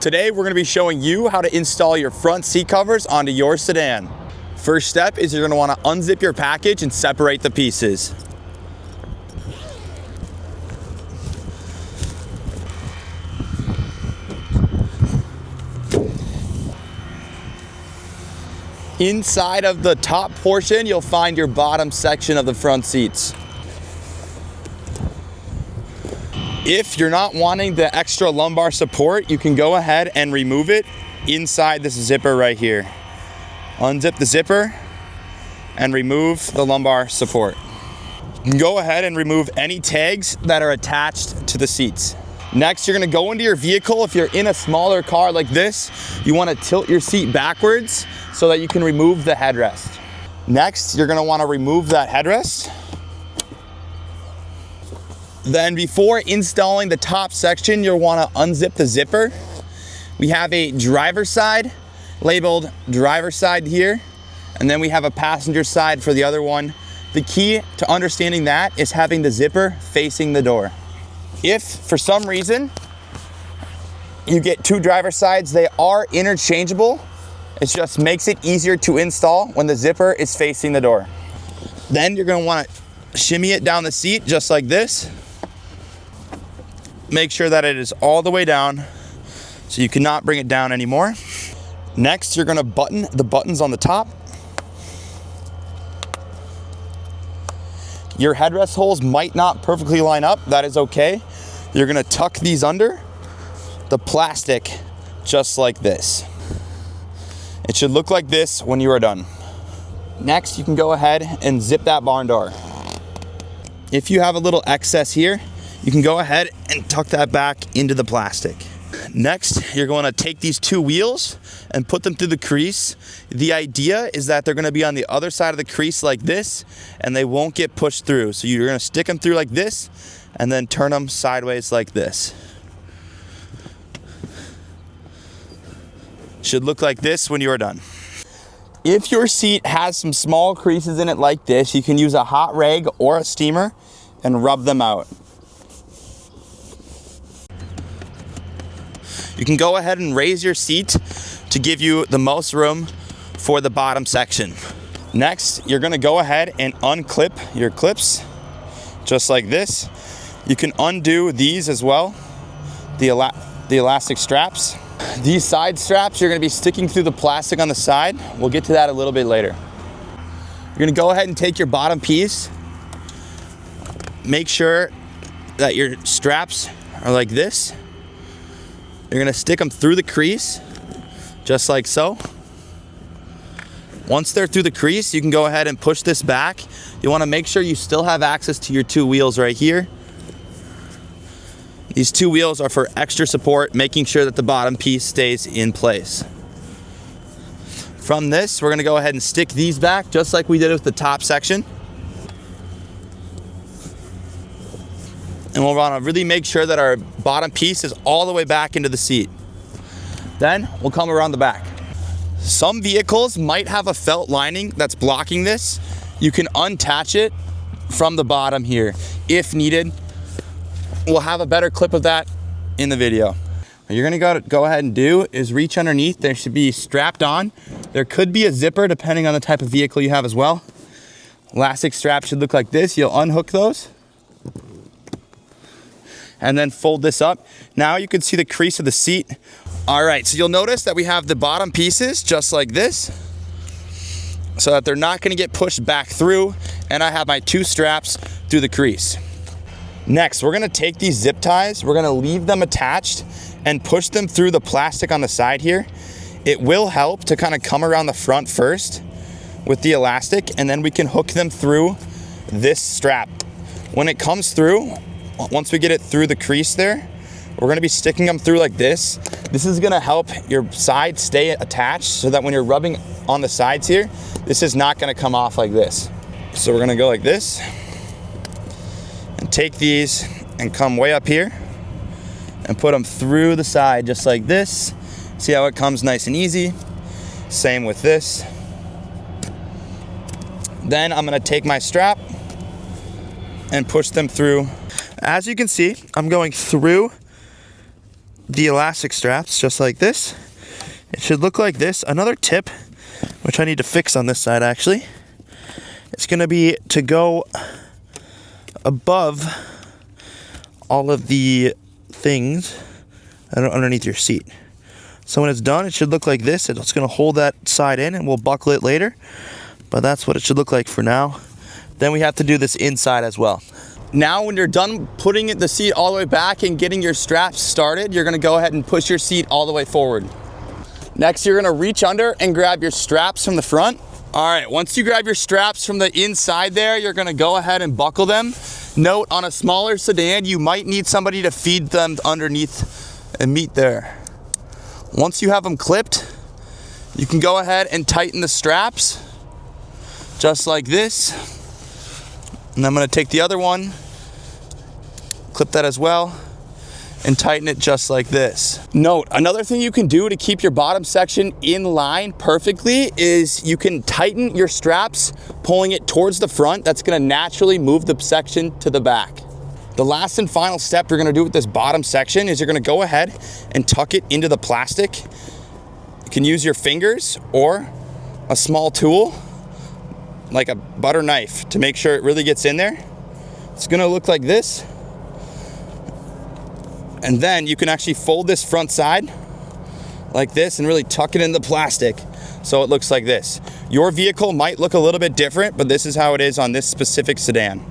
Today we're going to be showing you how to install your front seat covers onto your sedan. First step is you're going to want to unzip your package and separate the pieces. Inside of the top portion, you'll find your bottom section of the front seats. If you're not wanting the extra lumbar support, you can go ahead and remove it inside this zipper right here. Unzip the zipper and remove the lumbar support. You can go ahead and remove any tags that are attached to the seats. Next, you're gonna go into your vehicle. If you're in a smaller car like this, you wanna tilt your seat backwards so that you can remove the headrest. Next, you're gonna wanna remove that headrest. Then before installing the top section, you'll wanna unzip the zipper. We have a driver's side labeled driver's side here, and then we have a passenger side for the other one. The key to understanding that is having the zipper facing the door. If for some reason you get two driver's sides, they are interchangeable. It just makes it easier to install when the zipper is facing the door. Then you're gonna wanna shimmy it down the seat just like this. Make sure that it is all the way down so you cannot bring it down anymore. Next, you're gonna button the buttons on the top. Your headrest holes might not perfectly line up. That is okay. You're gonna tuck these under the plastic just like this. It should look like this when you are done. Next, you can go ahead and zip that barn door. If you have a little excess here, you can go ahead and tuck that back into the plastic. Next, you're going to take these two wheels and put them through the crease. The idea is that they're going to be on the other side of the crease like this, and they won't get pushed through. So you're going to stick them through like this, and then turn them sideways like this. Should look like this when you are done. If your seat has some small creases in it like this, you can use a hot rag or a steamer and rub them out. You can go ahead and raise your seat to give you the most room for the bottom section. Next, you're gonna go ahead and unclip your clips just like this. You can undo these as well, the elastic straps. These side straps, you're gonna be sticking through the plastic on the side. We'll get to that a little bit later. You're gonna go ahead and take your bottom piece. Make sure that your straps are like this. You're gonna stick them through the crease, just like so. Once they're through the crease, you can go ahead and push this back. You wanna make sure you still have access to your two wheels right here. These two wheels are for extra support, making sure that the bottom piece stays in place. From this, we're gonna go ahead and stick these back, just like we did with the top section. And we'll want to really make sure that our bottom piece is all the way back into the seat. Then we'll come around the back. Some vehicles might have a felt lining that's blocking this. You can unattach it from the bottom here if needed. We'll have a better clip of that in the video. What you're gonna go ahead and do is reach underneath. There should be strapped on. There could be a zipper depending on the type of vehicle you have as well. Elastic strap should look like this. You'll unhook those and then fold this up. Now you can see the crease of the seat. All right, so you'll notice that we have the bottom pieces just like this so that they're not gonna get pushed back through, and I have my two straps through the crease. Next, we're gonna take these zip ties, we're gonna leave them attached and push them through the plastic on the side here. It will help to kind of come around the front first with the elastic, and then we can hook them through this strap. When it comes through, once we get it through the crease there, we're gonna be sticking them through like this. This is gonna help your side stay attached so that when you're rubbing on the sides here, this is not gonna come off like this. So we're gonna go like this and take these and come way up here and put them through the side just like this. See how it comes nice and easy? Same with this. Then I'm gonna take my strap and push them through. As you can see, I'm going through the elastic straps just like this. It should look like this. Another tip, which I need to fix on this side actually, it's gonna be to go above all of the things underneath your seat. So when it's done, it should look like this. It's gonna hold that side in and we'll buckle it later, but that's what it should look like for now. Then we have to do this inside as well. Now when you're done putting the seat all the way back and getting your straps started, you're gonna go ahead and push your seat all the way forward. Next, you're gonna reach under and grab your straps from the front. All right, once you grab your straps from the inside there, you're gonna go ahead and buckle them. Note, on a smaller sedan, you might need somebody to feed them underneath and meet there. Once you have them clipped, you can go ahead and tighten the straps, just like this. And I'm gonna take the other one, clip that as well, and tighten it just like this. Note, another thing you can do to keep your bottom section in line perfectly is you can tighten your straps, pulling it towards the front. That's gonna naturally move the section to the back. The last and final step you're gonna do with this bottom section is you're gonna go ahead and tuck it into the plastic. You can use your fingers or a small tool, like a butter knife, to make sure it really gets in there. It's gonna look like this. And then you can actually fold this front side like this and really tuck it in the plastic so it looks like this. Your vehicle might look a little bit different, but this is how it is on this specific sedan.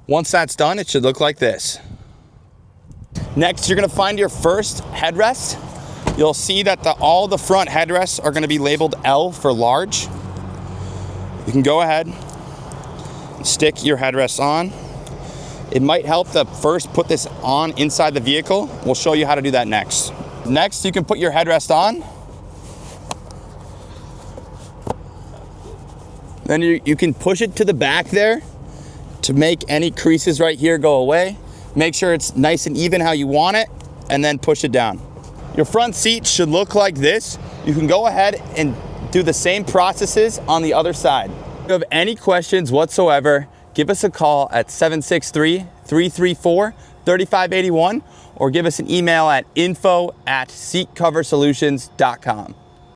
Once that's done, it should look like this. Next, you're gonna find your first headrest. You'll see that all the front headrests are gonna be labeled L for large. You can go ahead and stick your headrest on. It might help to first put this on inside the vehicle. We'll show you how to do that next. Next, you can put your headrest on. Then you can push it to the back there to make any creases right here go away. Make sure it's nice and even how you want it, and then push it down. Your front seat should look like this. You can go ahead and do the same processes on the other side. If you have any questions whatsoever, give us a call at 763-334-3581 or give us an email at info@seatcoversolutions.com.